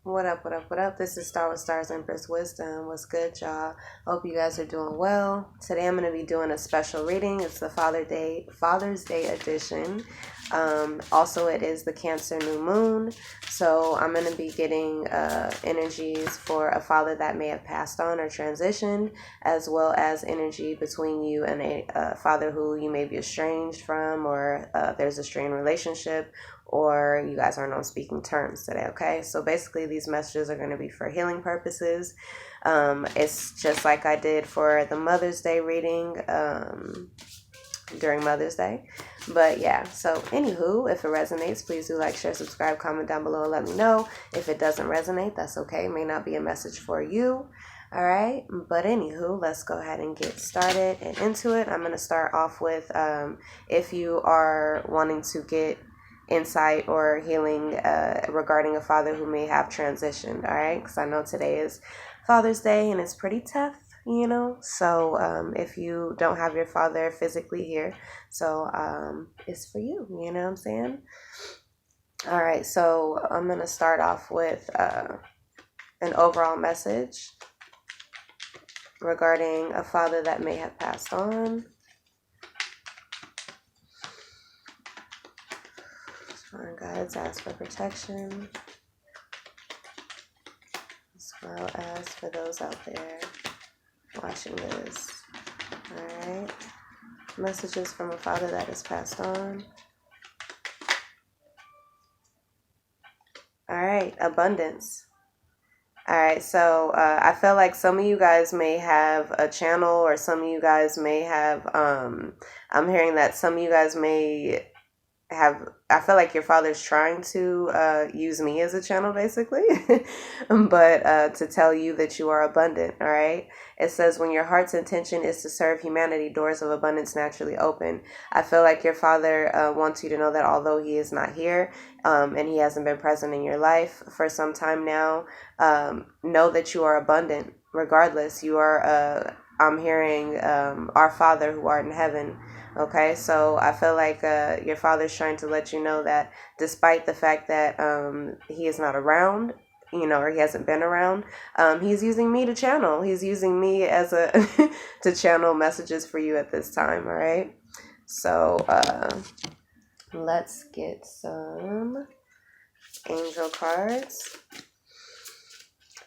What up, what up, what up? This is Star with Stars Empress Wisdom. What's good, y'all? Hope you guys are doing well. Today I'm going to be doing a special reading. It's the Father's Day edition. Also, it is the Cancer New Moon. So I'm going to be getting energies for a father that may have passed on or transitioned, as well as energy between you and a father who you may be estranged from, or there's a strained relationship, or you guys aren't on speaking terms today, okay? So basically, these messages are going to be for healing purposes. It's just like I did for the Mother's Day reading during Mother's Day. But yeah, so anywho, if it resonates, please do like, share, subscribe, comment down below and let me know. If it doesn't resonate, that's okay. It may not be a message for you. All right, but anywho, let's go ahead and get started and into it. I'm going to start off with if you are wanting to get insight or healing regarding a father who may have transitioned, all right? Because I know today is Father's Day and it's pretty tough, you know? So if you don't have your father physically here, so it's for you, you know what I'm saying? All right, so I'm going to start off with an overall message regarding a father that may have passed on. Our guides ask for protection, as well as for those out there watching this. Alright. Messages from a father that has passed on. Alright, abundance. Alright, so I feel like some of you guys may have a channel, or some of you guys may have, I'm hearing that some of you guys may have, I feel like your father's trying to use me as a channel, basically, but to tell you that you are abundant, all right? It says, when your heart's intention is to serve humanity, doors of abundance naturally open. I feel like your father wants you to know that although he is not here and he hasn't been present in your life for some time now, know that you are abundant regardless. You are, I'm hearing our Father who art in heaven. Okay, so I feel like your father's trying to let you know that despite the fact that he is not around, you know, or he hasn't been around, he's using me to channel. He's using me as a to channel messages for you at this time. All right, so let's get some angel cards.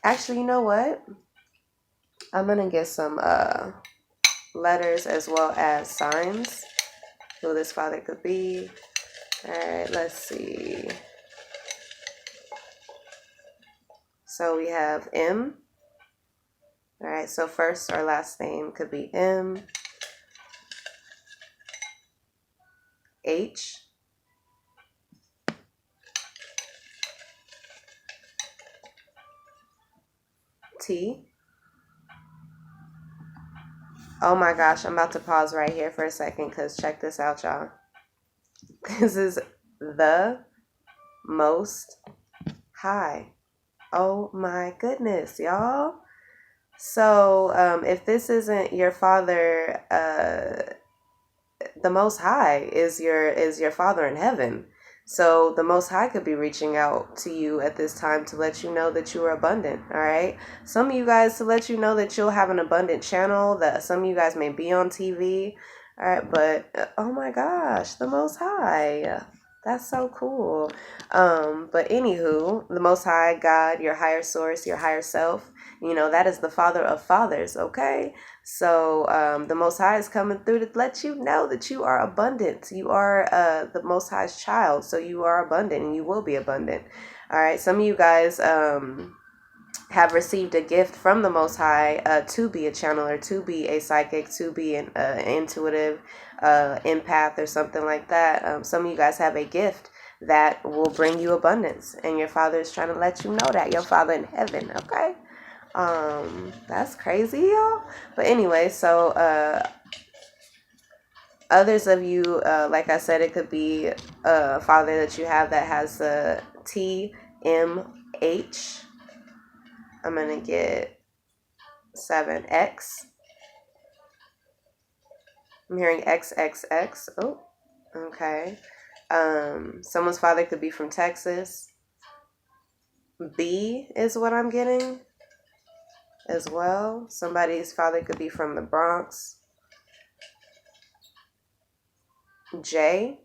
Actually, you know what? I'm gonna get some letters as well as signs who this father could be. All right, let's see. So we have M. All right, so first or last name could be M, H, T. Oh my gosh, I'm about to pause right here for a second because check this out, y'all. This is the most high. Oh my goodness, y'all. So if this isn't your father, the most high is your father in heaven. So the most high could be reaching out to you at this time to let you know that you are abundant. All right, some of you guys, to let you know that you'll have an abundant channel, that some of you guys may be on TV. All right, but oh my gosh, the most high, that's so cool. But anywho, the most high, God, your higher source, your higher self, you know, that is the father of fathers. Okay, so the Most High is coming through to let you know that you are abundant. You are the Most High's child, so you are abundant and you will be abundant. All right, some of you guys have received a gift from the Most High to be a channeler, to be a psychic, to be an intuitive empath or something like that. Some of you guys have a gift that will bring you abundance, and your father is trying to let you know that, your father in heaven. Okay, that's crazy, y'all. But anyway, so others of you, like I said, it could be a father that you have that has the TMH. I'm gonna get 7X. I'm hearing XXX. Oh, okay. Someone's father could be from Texas. B is what I'm getting as well. Somebody's father could be from the Bronx. J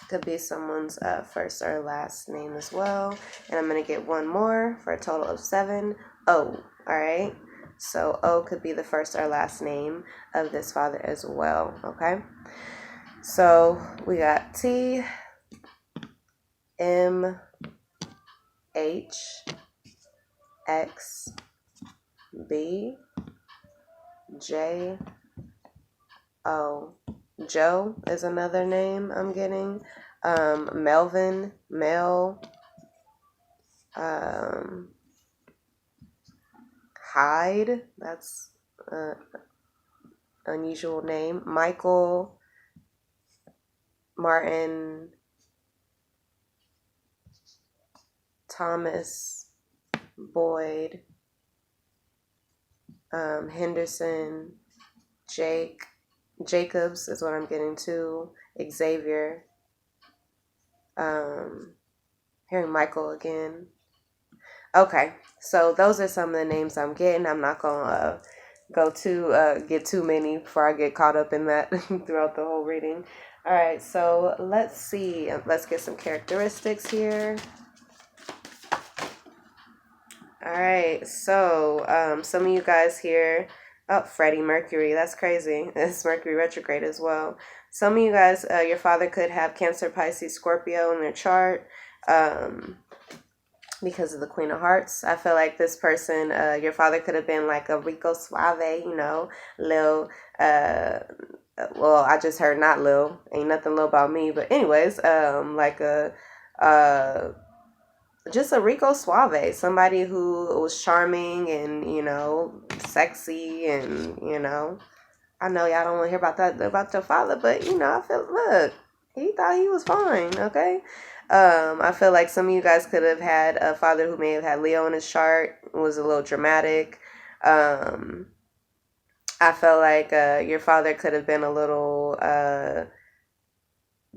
could be someone's first or last name as well. And I'm going to get one more for a total of 7. O. All right. So O could be the first or last name of this father as well. Okay. So we got T, M, H, X, B, J, O. Joe is another name I'm getting. Melvin, Mel, Hyde, that's an unusual name. Michael, Martin, Thomas, Boyd, Henderson, Jacobs is what I'm getting too. Xavier, hearing Michael again. Okay, so those are some of the names I'm getting. I'm not gonna get too many before I get caught up in that throughout the whole reading. All right, so let's see. Let's get some characteristics here. All right, so some of you guys here, Freddie Mercury, that's crazy. It's Mercury retrograde as well. Some of you guys, your father could have Cancer, Pisces, Scorpio in their chart because of the Queen of Hearts. I feel like this person, your father could have been like a Rico Suave, Lil, well, I just heard not Lil, ain't nothing Lil about me, but anyways, like just a Rico Suave, somebody who was charming and, sexy and, I know y'all don't want to hear about that, about your father, but, I feel, look, he thought he was fine, okay? I feel like some of you guys could have had a father who may have had Leo in his chart, was a little dramatic. I felt like your father could have been a little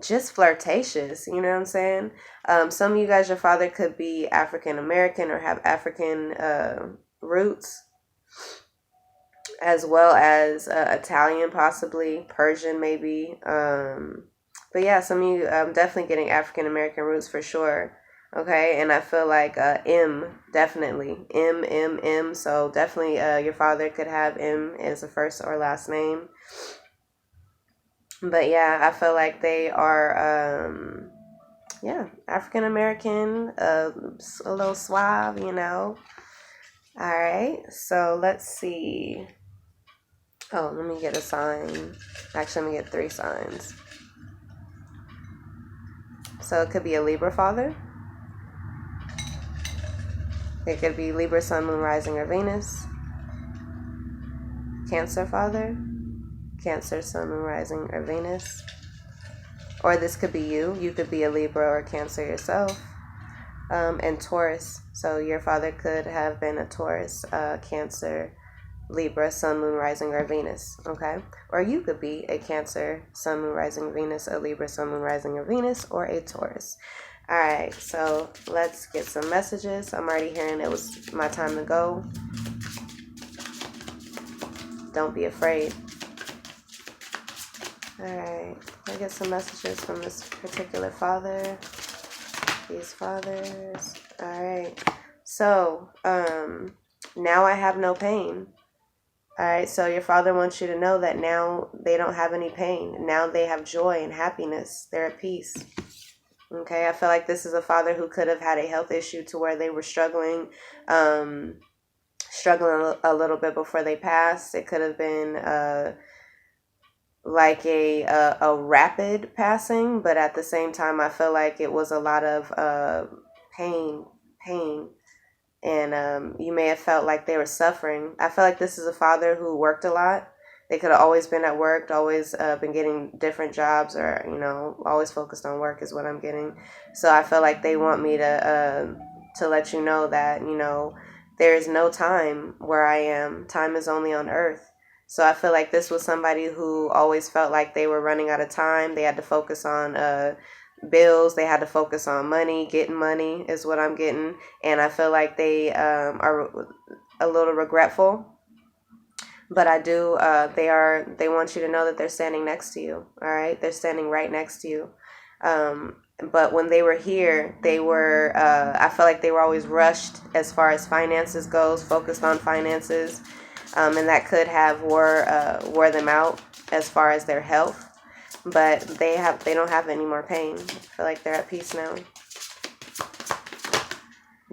just flirtatious, you know what I'm saying? Some of you guys, your father could be African American or have African roots, as well as Italian, possibly Persian, maybe. But yeah, some of you, I'm definitely getting African American roots for sure. Okay, and I feel like M, definitely M. So definitely, your father could have M as a first or last name. But yeah, I feel like they are, African American, a little suave, All right, so let's see. Oh, let me get a sign. Actually, let me get 3 signs. So it could be a Libra father. It could be Libra, Sun, Moon, Rising, or Venus. Cancer father. Cancer, Sun, Moon, Rising, or Venus. Or this could be you. You could be a Libra or Cancer yourself. And Taurus. So your father could have been a Taurus, Cancer, Libra, Sun, Moon, Rising, or Venus, okay? Or you could be a Cancer, Sun, Moon, Rising, Venus, a Libra, Sun, Moon, Rising, or Venus, or a Taurus. All right, so let's get some messages. I'm already hearing it was my time to go. Don't be afraid. All right, I get some messages from this particular father. These fathers. All right, so now I have no pain. All right, so your father wants you to know that now they don't have any pain. Now they have joy and happiness. They're at peace. Okay, I feel like this is a father who could have had a health issue to where they were struggling a little bit before they passed. It could have been like a rapid passing, but at the same time, I feel like it was a lot of pain. And you may have felt like they were suffering. I feel like this is a father who worked a lot. They could have always been at work, always been getting different jobs, or always focused on work is what I'm getting. So I feel like they want me to let you know that there is no time where I am. Time is only on earth. So I feel like this was somebody who always felt like they were running out of time. They had to focus on bills. They had to focus on money. Getting money is what I'm getting. And I feel like they are a little regretful. But I do, they want you to know that they're standing next to you. All right. They're standing right next to you. But when they were here, they were, I feel like they were always rushed as far as finances goes, focused on finances. And that could have wore them out as far as their health. But they don't have any more pain. I feel like they're at peace now.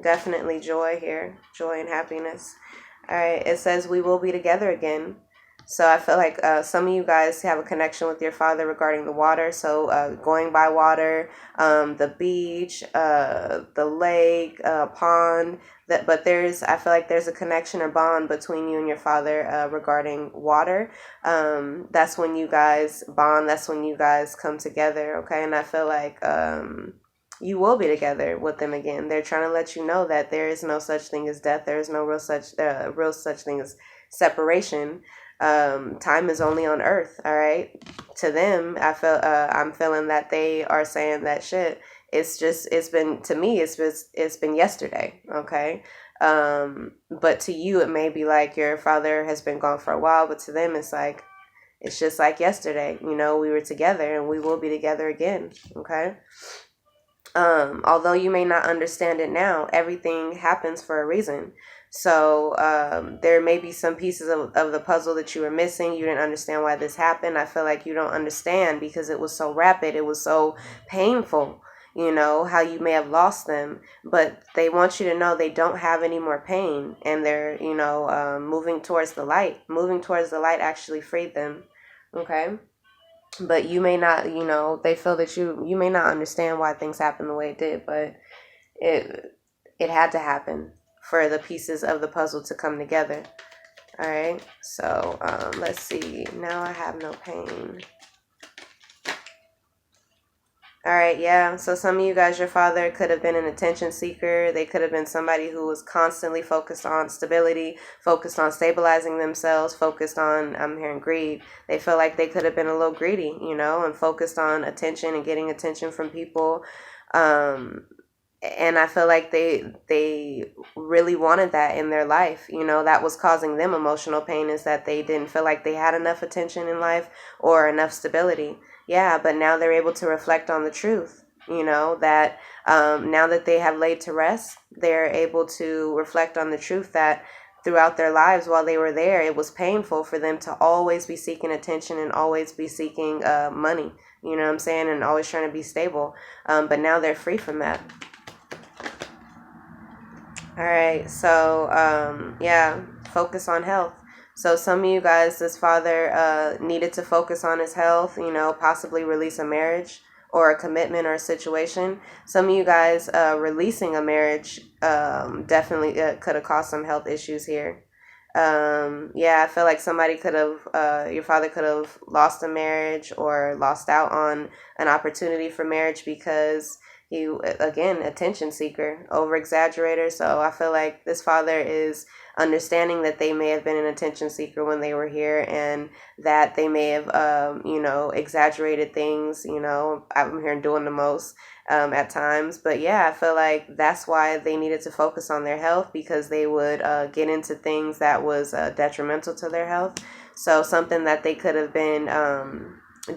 Definitely joy here, joy and happiness. All right, it says we will be together again. So I feel like some of you guys have a connection with your father regarding the water. So going by water, the beach, the lake, pond. But I feel like there's a connection or bond between you and your father regarding water. That's when you guys bond. That's when you guys come together. Okay, and I feel like you will be together with them again. They're trying to let you know that there is no such thing as death. There is no real such thing as separation. Time is only on earth. All right. To them, I'm feeling that they are saying that shit. It's been yesterday. Okay. But to you, it may be like your father has been gone for a while, but to them, it's just like yesterday. We were together and we will be together again. Okay. Although you may not understand it now, everything happens for a reason. So there may be some pieces of the puzzle that you were missing. You didn't understand why this happened. I feel like you don't understand because it was so rapid. It was so painful, how you may have lost them. But they want you to know they don't have any more pain. And they're, moving towards the light. Moving towards the light actually freed them. Okay? But you may not, they feel that you may not understand why things happened the way it did, but it had to happen for the pieces of the puzzle to come together. All right. So let's see. Now I have no pain. All right, yeah. So some of you guys, your father could have been an attention seeker. They could have been somebody who was constantly focused on stability, focused on stabilizing themselves, focused on, I'm hearing greed. They feel like they could have been a little greedy, and focused on attention and getting attention from people. And I feel like they really wanted that in their life. That was causing them emotional pain, is that they didn't feel like they had enough attention in life or enough stability. Yeah, but now they're able to reflect on the truth, that now that they have laid to rest, they're able to reflect on the truth that throughout their lives while they were there, it was painful for them to always be seeking attention and always be seeking money, you know what I'm saying, and always trying to be stable. But now they're free from that. All right, so yeah, focus on health. So some of you guys, this father needed to focus on his health, possibly release a marriage or a commitment or a situation. Some of you guys releasing a marriage definitely could have caused some health issues here. Yeah, I feel like somebody could have, your father could have lost a marriage or lost out on an opportunity for marriage because he, again, attention seeker, over exaggerator. So I feel like this father is understanding that they may have been an attention seeker when they were here, and that they may have, exaggerated things. I'm here doing the most at times. But yeah, I feel like that's why they needed to focus on their health, because they would get into things that was detrimental to their health. So something that they could have been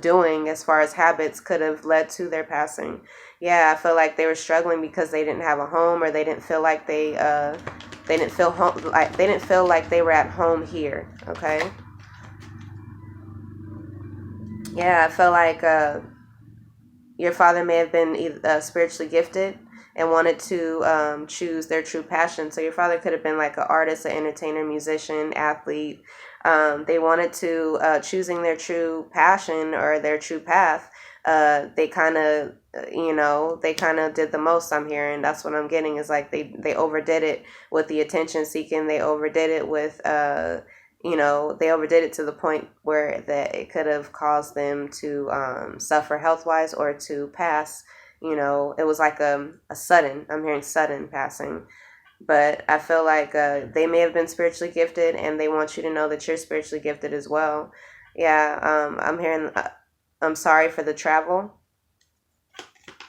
doing as far as habits could have led to their passing. Yeah, I feel like they were struggling because they didn't have a home, or they didn't feel like they didn't feel like they were at home here. Okay. Yeah, I feel like your father may have been spiritually gifted and wanted to choose their true passion. So your father could have been like an artist, an entertainer, musician, athlete. They wanted to choosing their true passion or their true path. They kind of did the most, I'm hearing. That's what I'm getting, is like they overdid it with the attention seeking. They overdid it with they overdid it to the point where that it could have caused them to suffer health wise or to pass. It was like I'm hearing sudden passing. But I feel like they may have been spiritually gifted, and they want you to know that you're spiritually gifted as well. Yeah, I'm hearing, I'm sorry for the travel.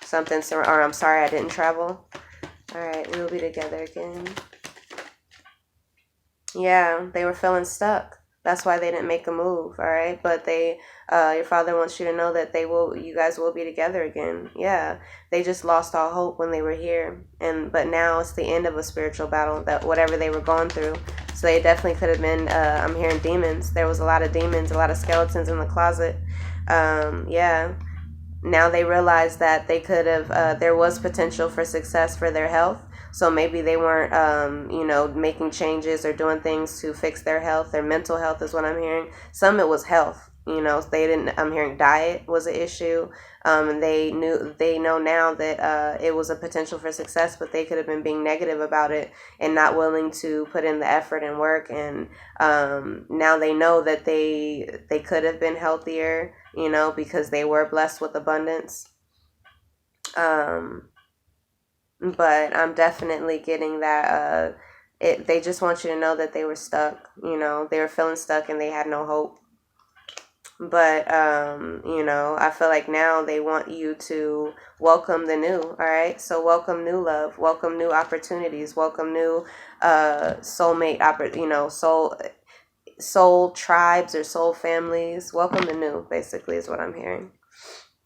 Something, or I'm sorry I didn't travel. All right, we'll be together again. Yeah, they were feeling stuck. That's why they didn't make a move, all right? But your father wants you to know that you guys will be together again. Yeah, they just lost all hope when they were here. But now it's the end of a spiritual battle, that whatever they were going through. So they definitely could have been, I'm hearing demons. There was a lot of demons, a lot of skeletons in the closet. Yeah. Now they realize that they could have, there was potential for success for their health. So maybe they weren't, making changes or doing things to fix their health. Their mental health is what I'm hearing. Some it was health. They didn't. I'm hearing diet was an issue. And they know now that it was a potential for success, but they could have been being negative about it and not willing to put in the effort and work. And now they know that they could have been healthier, because they were blessed with abundance. But I'm definitely getting that they just want you to know that they were stuck. They were feeling stuck and they had no hope. But I feel like now they want you to welcome the new. All right, so welcome new love, welcome new opportunities, welcome new soulmate soul tribes or soul families. Welcome the new, basically, is what I'm hearing.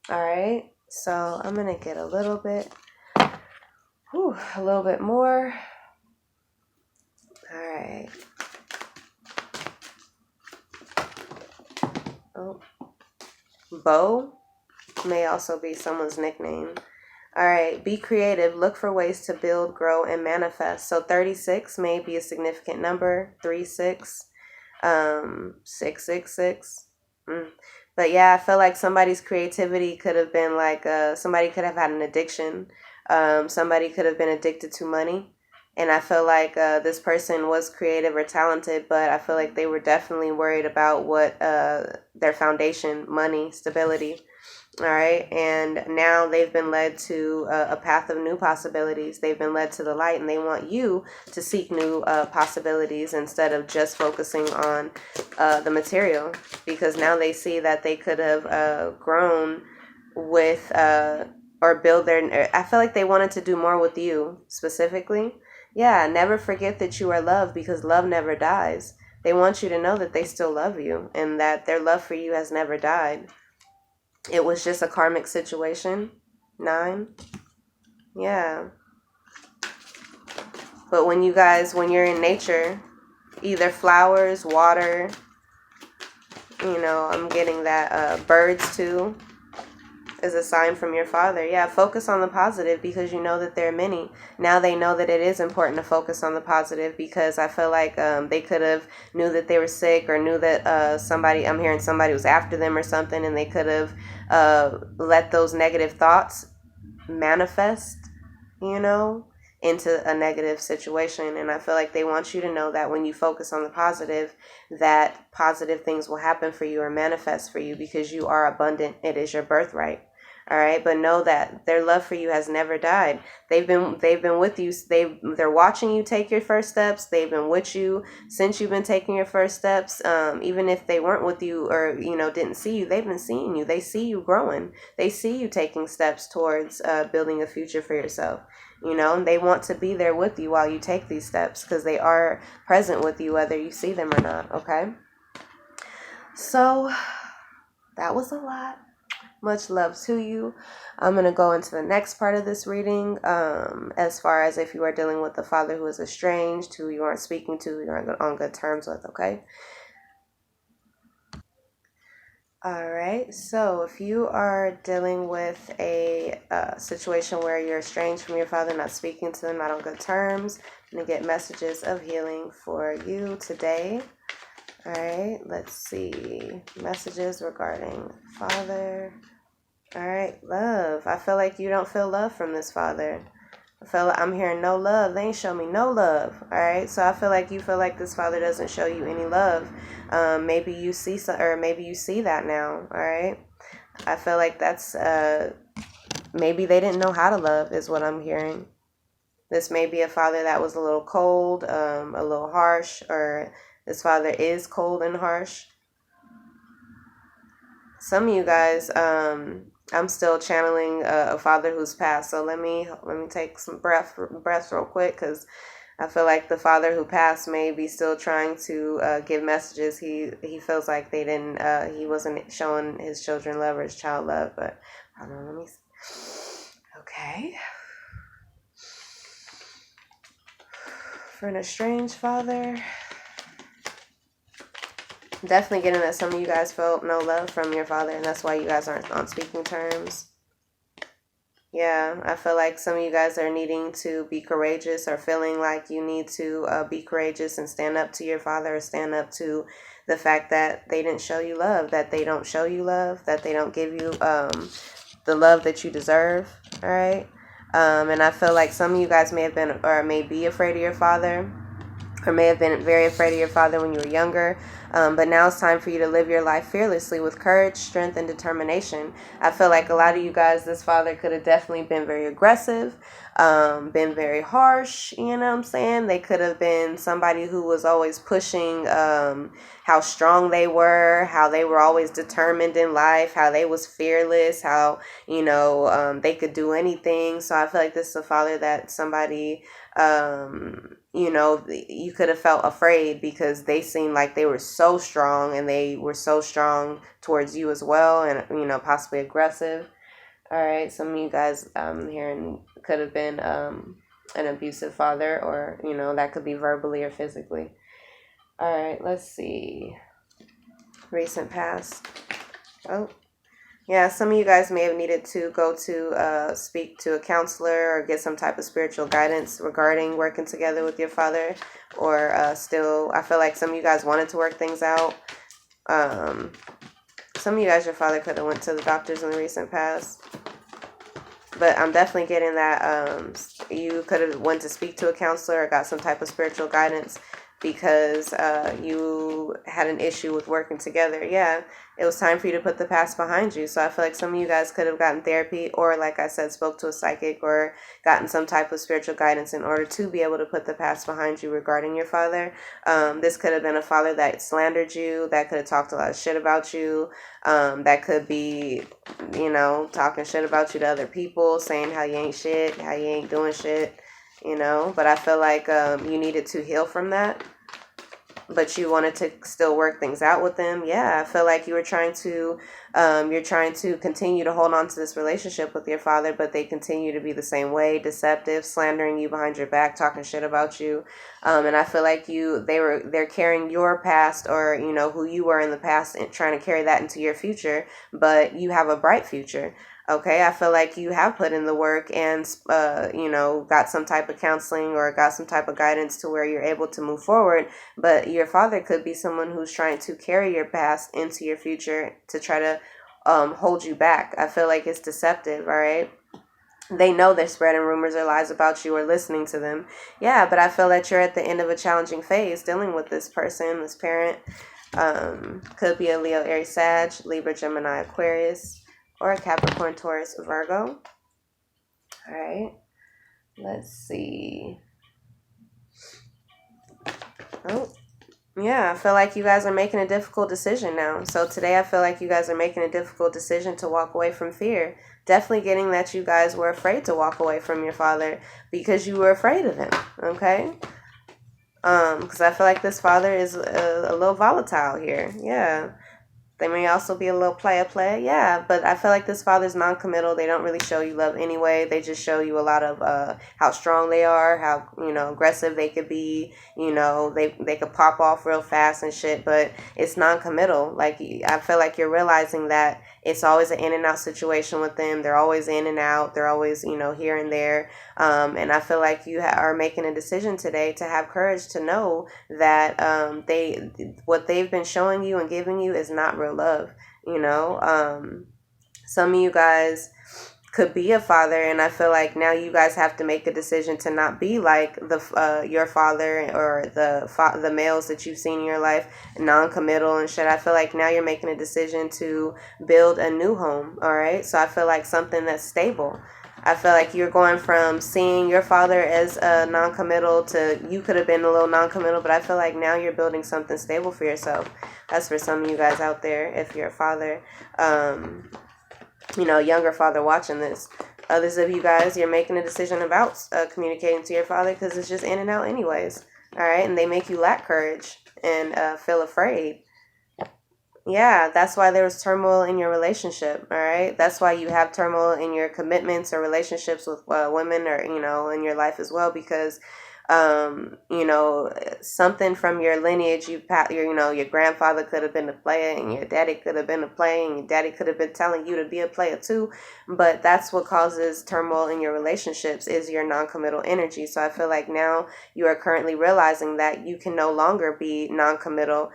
All right, so I'm gonna get a little bit more. All right. Oh, Bo may also be someone's nickname. All right, be creative. Look for ways to build, grow, and manifest. So 36 may be a significant number. 36, 666. But yeah, I feel like somebody's creativity could have been like somebody could have had an addiction. Somebody could have been addicted to money. And I feel like this person was creative or talented, but I feel like they were definitely worried about what their foundation, money, stability. All right. And now they've been led to a path of new possibilities. They've been led to the light, and they want you to seek new possibilities instead of just focusing on the material, because now they see that they could have grown with or build I feel like they wanted to do more with you specifically. Yeah, never forget that you are loved, because love never dies. They want you to know that they still love you and that their love for you has never died. It was just a karmic situation. 9. Yeah. But when you're in nature, either flowers, water, I'm getting that birds too, is a sign from your father. Yeah, focus on the positive, because you know that there are many. Now they know that it is important to focus on the positive, because I feel like they could have knew that they were sick, or knew that I'm hearing somebody was after them or something, and they could have let those negative thoughts manifest, into a negative situation. And I feel like they want you to know that when you focus on the positive, that positive things will happen for you or manifest for you, because you are abundant. It is your birthright. All right, but know that their love for you has never died. They've been with you. They're watching you take your first steps. They've been with you since you've been taking your first steps. Even if they weren't with you, or didn't see you, they've been seeing you. They see you growing. They see you taking steps towards building a future for yourself. And they want to be there with you while you take these steps, because they are present with you whether you see them or not. Okay, so that was a lot. Much love to you. I'm going to go into the next part of this reading, as far as if you are dealing with a father who is estranged, who you aren't speaking to, who you aren't on good terms with, okay? All right, so if you are dealing with a situation where you're estranged from your father, not speaking to them, not on good terms, I'm going to get messages of healing for you today. All right, let's see. Messages regarding father. All right, love. I feel like you don't feel love from this father. I'm hearing no love. They ain't show me no love. All right, so I feel like you feel like this father doesn't show you any love. Maybe you see maybe you see that now. All right, I feel like that's maybe they didn't know how to love, is what I'm hearing. This may be a father that was a little cold, a little harsh, or this father is cold and harsh. Some of you guys, I'm still channeling a father who's passed. So let me take some breaths real quick, because I feel like the father who passed may be still trying to give messages. He feels like he wasn't showing his children love or his child love. But hold on, let me see. Okay. For an estranged father, definitely getting that some of you guys felt no love from your father, and that's why you guys aren't on speaking terms. Yeah, I feel like some of you guys are needing to be courageous, or feeling like you need to be courageous and stand up to your father, or stand up to the fact that they didn't show you love, that they don't show you love, that they don't give you the love that you deserve. All right. And I feel like some of you guys may have been, or may be afraid of your father, or may have been very afraid of your father when you were younger. But now it's time for you to live your life fearlessly with courage, strength, and determination. I feel like a lot of you guys, this father could have definitely been very aggressive, been very harsh, you know what I'm saying? They could have been somebody who was always pushing how strong they were, how they were always determined in life, how they was fearless, how, they could do anything. So I feel like this is a father that somebody, you could have felt afraid, because they seemed like they were so strong, and they were so strong towards you as well, and possibly aggressive. All right, some of you guys hearing could have been an abusive father, or that could be verbally or physically. All right, let's see. Recent past. Oh, yeah, some of you guys may have needed to go to speak to a counselor, or get some type of spiritual guidance regarding working together with your father, or still, I feel like some of you guys wanted to work things out. Some of you guys, your father could have went to the doctors in the recent past. But I'm definitely getting that you could have went to speak to a counselor, or got some type of spiritual guidance, because you had an issue with working together. Yeah, it was time for you to put the past behind you. So I feel like some of you guys could have gotten therapy, or like I said, spoke to a psychic, or gotten some type of spiritual guidance in order to be able to put the past behind you regarding your father. This could have been a father that slandered you, that could have talked a lot of shit about you, that could be, talking shit about you to other people, saying how you ain't shit, how you ain't doing shit, but I feel like you needed to heal from that, but you wanted to still work things out with them. Yeah, I feel like you were trying to, you're trying to continue to hold on to this relationship with your father, but they continue to be the same way, deceptive, slandering you behind your back, talking shit about you. And I feel like they're carrying your past, or, who you were in the past, and trying to carry that into your future, but you have a bright future. Okay, I feel like you have put in the work, and, got some type of counseling, or got some type of guidance to where you're able to move forward. But your father could be someone who's trying to carry your past into your future to try to hold you back. I feel like it's deceptive, all right? They know they're spreading rumors or lies about you, or listening to them. Yeah, but I feel that you're at the end of a challenging phase dealing with this person, this parent. Could be a Leo, Aries, Sag, Libra, Gemini, Aquarius, or a Capricorn, Taurus, Virgo. All right. Let's see. Oh, yeah. I feel like you guys are making a difficult decision now. So today I feel like you guys are making a difficult decision to walk away from fear. Definitely getting that you guys were afraid to walk away from your father, because you were afraid of him. Okay. Because I feel like this father is a little volatile here. Yeah. They may also be a little player, yeah, but I feel like this father's non-committal. They don't really show you love anyway. They just show you a lot of how strong they are, how, aggressive they could be. They could pop off real fast and shit, but it's non-committal. Like, I feel like you're realizing that it's always an in and out situation with them. They're always in and out. They're always, here and there. And I feel like you are making a decision today to have courage to know that what they've been showing you and giving you is not real love. Some of you guys could be a father, and I feel like now you guys have to make a decision to not be like your father, or the males that you've seen in your life, non-committal and shit. I feel like now you're making a decision to build a new home. All right, so I feel like something that's stable. I feel like you're going from seeing your father as a non-committal to, you could have been a little non-committal, but I feel like now you're building something stable for yourself. That's for some of you guys out there, if you're a father. younger father watching this. Others of you guys, you're making a decision about communicating to your father because it's just in and out anyways. All right. And they make you lack courage and feel afraid. Yeah, that's why there was turmoil in your relationship. All right. That's why you have turmoil in your commitments or relationships with women or, in your life as well, because something from your lineage, your grandfather could have been a player and your daddy could have been a player and your daddy could have been telling you to be a player too. But that's what causes turmoil in your relationships is your non-committal energy. So I feel like now you are currently realizing that you can no longer be non-committal,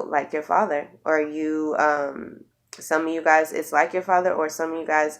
like your father, or some of you guys, it's like your father, or some of you guys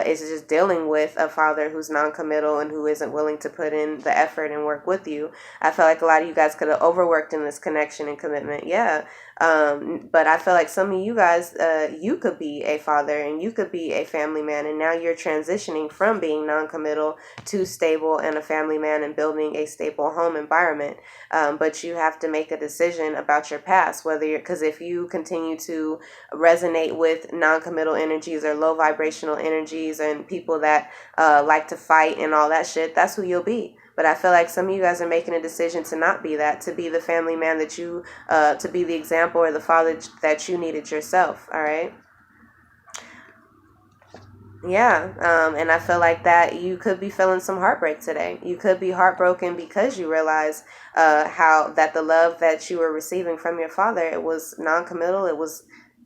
is just dealing with a father who's non-committal and who isn't willing to put in the effort and work with you. I feel like a lot of you guys could have overworked in this connection and commitment. Yeah. But I feel like some of you guys, you could be a father and you could be a family man, and now you're transitioning from being non-committal to stable and a family man and building a stable home environment. But you have to make a decision about your past, because if you continue to resonate with non-committal energies or low vibrational energies and people that like to fight and all that shit, that's who you'll be. But I feel like some of you guys are making a decision to not be that, to be the family man that you, to be the example or the father that you needed yourself. All right. Yeah. And I feel like that you could be feeling some heartbreak today. You could be heartbroken because you realize how that the love that you were receiving from your father, it was non-committal.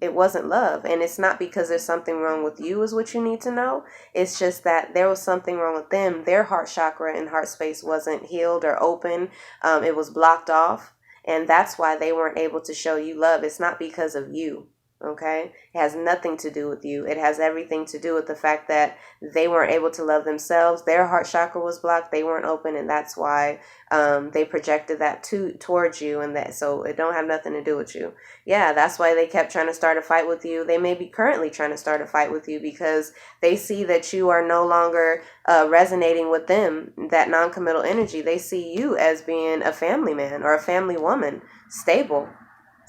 It wasn't love. And it's not because there's something wrong with you is what you need to know. It's just that there was something wrong with them. Their heart chakra and heart space wasn't healed or open. It was blocked off. And that's why they weren't able to show you love. It's not because of you. Okay? It has nothing to do with you. It has everything to do with the fact that they weren't able to love themselves. Their heart chakra was blocked. They weren't open, and that's why they projected that towards you, and that so it don't have nothing to do with you. Yeah, that's why they kept trying to start a fight with you. They may be currently trying to start a fight with you because they see that you are no longer resonating with them, that non-committal energy. They see you as being a family man or a family woman, stable.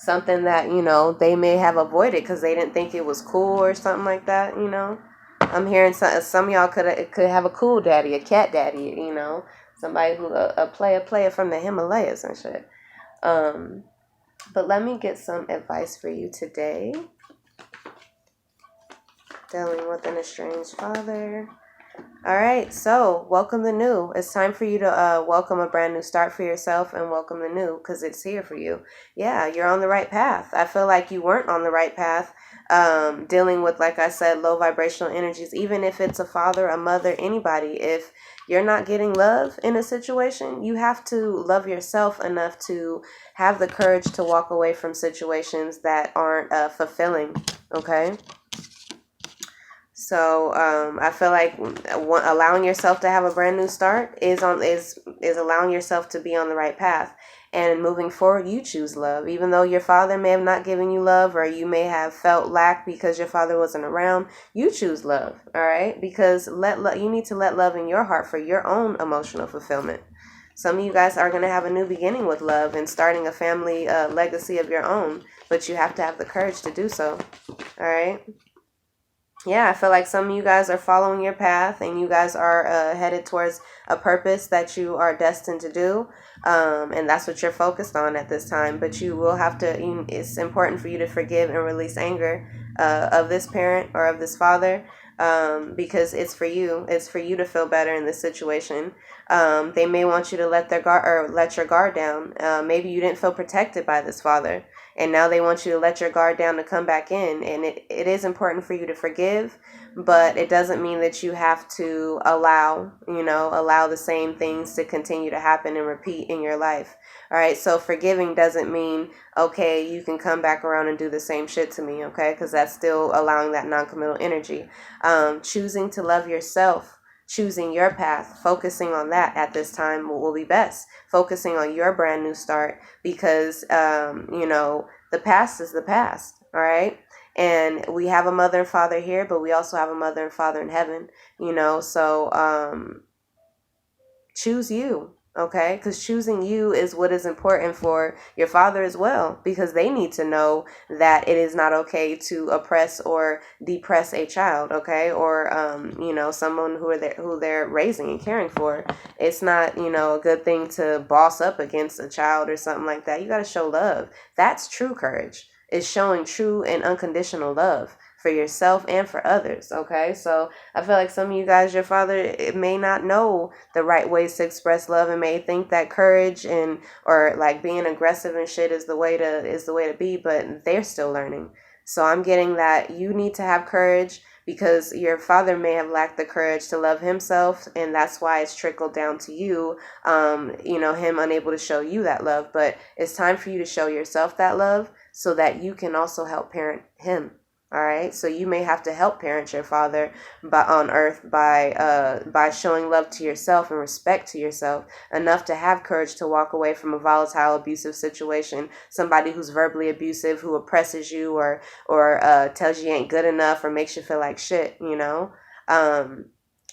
Something that, they may have avoided because they didn't think it was cool or something like that, I'm hearing some of y'all could have a cool daddy, a cat daddy, somebody who, a player from the Himalayas and shit. But let me get some advice for you today. Dealing with an estranged father. All right, so welcome the new. It's time for you to welcome a brand new start for yourself and welcome the new because it's here for you. Yeah, you're on the right path. I feel like you weren't on the right path dealing with, like I said, low vibrational energies, even if it's a father, a mother, anybody. If you're not getting love in a situation, you have to love yourself enough to have the courage to walk away from situations that aren't fulfilling, okay? So I feel like allowing yourself to have a brand new start is allowing yourself to be on the right path. And moving forward, you choose love. Even though your father may have not given you love, or you may have felt lack because your father wasn't around, you choose love, all right? Because you need to let love in your heart for your own emotional fulfillment. Some of you guys are going to have a new beginning with love and starting a family legacy of your own, but you have to have the courage to do so, all right? Yeah, I feel like some of you guys are following your path and you guys are headed towards a purpose that you are destined to do. And that's what you're focused on at this time. But you will have to, it's important for you to forgive and release anger of this parent or of this father, because it's for you. It's for you to feel better in this situation. They may want you to let your guard down. Maybe you didn't feel protected by this father, and now they want you to let your guard down to come back in. And it is important for you to forgive, but it doesn't mean that you have to allow the same things to continue to happen and repeat in your life. All right. So forgiving doesn't mean, okay, you can come back around and do the same shit to me. Okay. Because that's still allowing that non-committal energy. Choosing to love yourself, choosing your path, focusing on that at this time will be best. Focusing on your brand new start, because, the past is the past. All right. And we have a mother and father here, but we also have a mother and father in heaven, so choose you. Okay, because choosing you is what is important for your father as well, because they need to know that it is not okay to oppress or depress a child, okay, or someone who they're raising and caring for. It's not a good thing to boss up against a child or something like that. You got to show love. That's true courage. Is showing true and unconditional love for yourself and for others. Okay, so I feel like some of you guys, your father, it may not know the right ways to express love and may think that courage and or like being aggressive and shit is the way to be, but they're still learning. So I'm getting that you need to have courage because your father may have lacked the courage to love himself, and that's why it's trickled down to you. Him unable to show you that love, but it's time for you to show yourself that love so that you can also help parent him. All right, so you may have to help parent your father on earth by showing love to yourself and respect to yourself enough to have courage to walk away from a volatile, abusive situation. Somebody who's verbally abusive, who oppresses you or tells you ain't good enough or makes you feel like shit.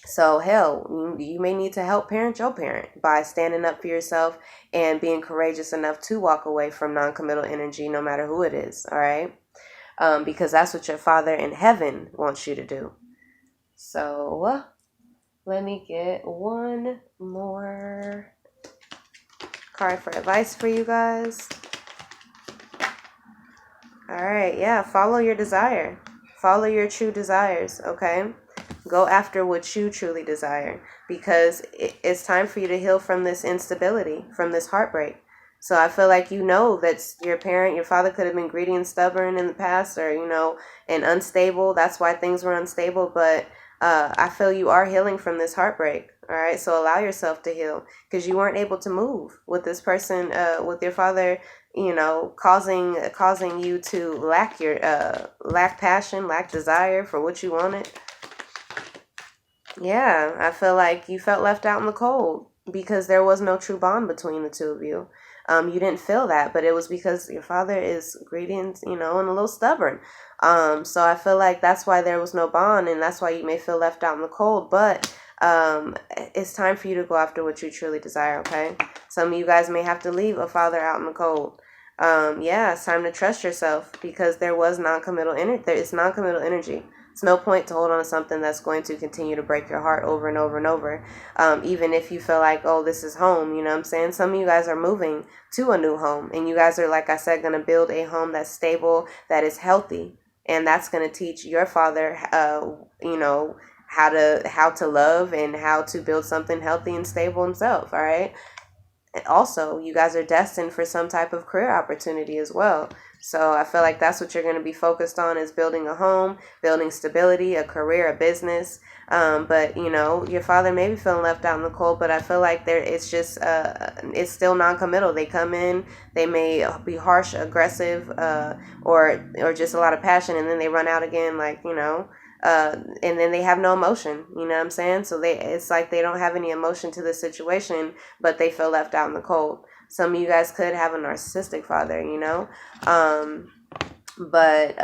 So hell, you may need to help parent your parent by standing up for yourself and being courageous enough to walk away from non-committal energy, no matter who it is. All right. Because that's what your Father in heaven wants you to do. So let me get one more card for advice for you guys. All right, yeah, follow your desire. Follow your true desires, okay? Go after what you truly desire because it's time for you to heal from this instability, from this heartbreak. So I feel like that your father could have been greedy and stubborn in the past or, and unstable. That's why things were unstable. But I feel you are healing from this heartbreak. All right. So allow yourself to heal because you weren't able to move with this person, with your father, causing you to lack passion, lack desire for what you wanted. Yeah, I feel like you felt left out in the cold because there was no true bond between the two of you. You didn't feel that, but it was because your father is greedy and, and a little stubborn. So I feel like that's why there was no bond and that's why you may feel left out in the cold. But it's time for you to go after what you truly desire, okay? Some of you guys may have to leave a father out in the cold. It's time to trust yourself because there was non-committal energy. There is non-committal energy. It's no point to hold on to something that's going to continue to break your heart over and over and over. Even if you feel like, oh, this is home, you know what I'm saying? Some of you guys are moving to a new home and you guys are, like I said, going to build a home that's stable, that is healthy. And that's going to teach your father, how to love and how to build something healthy and stable himself. All right. And also, you guys are destined for some type of career opportunity as well. So I feel like that's what you're going to be focused on is building a home, building stability, a career, a business. But your father may be feeling left out in the cold, but I feel like it's it's still non-committal. They come in, they may be harsh, aggressive, or just a lot of passion, and then they run out again, and then they have no emotion, you know what I'm saying? So it's like they don't have any emotion to the situation, but they feel left out in the cold. Some of you guys could have a narcissistic father, but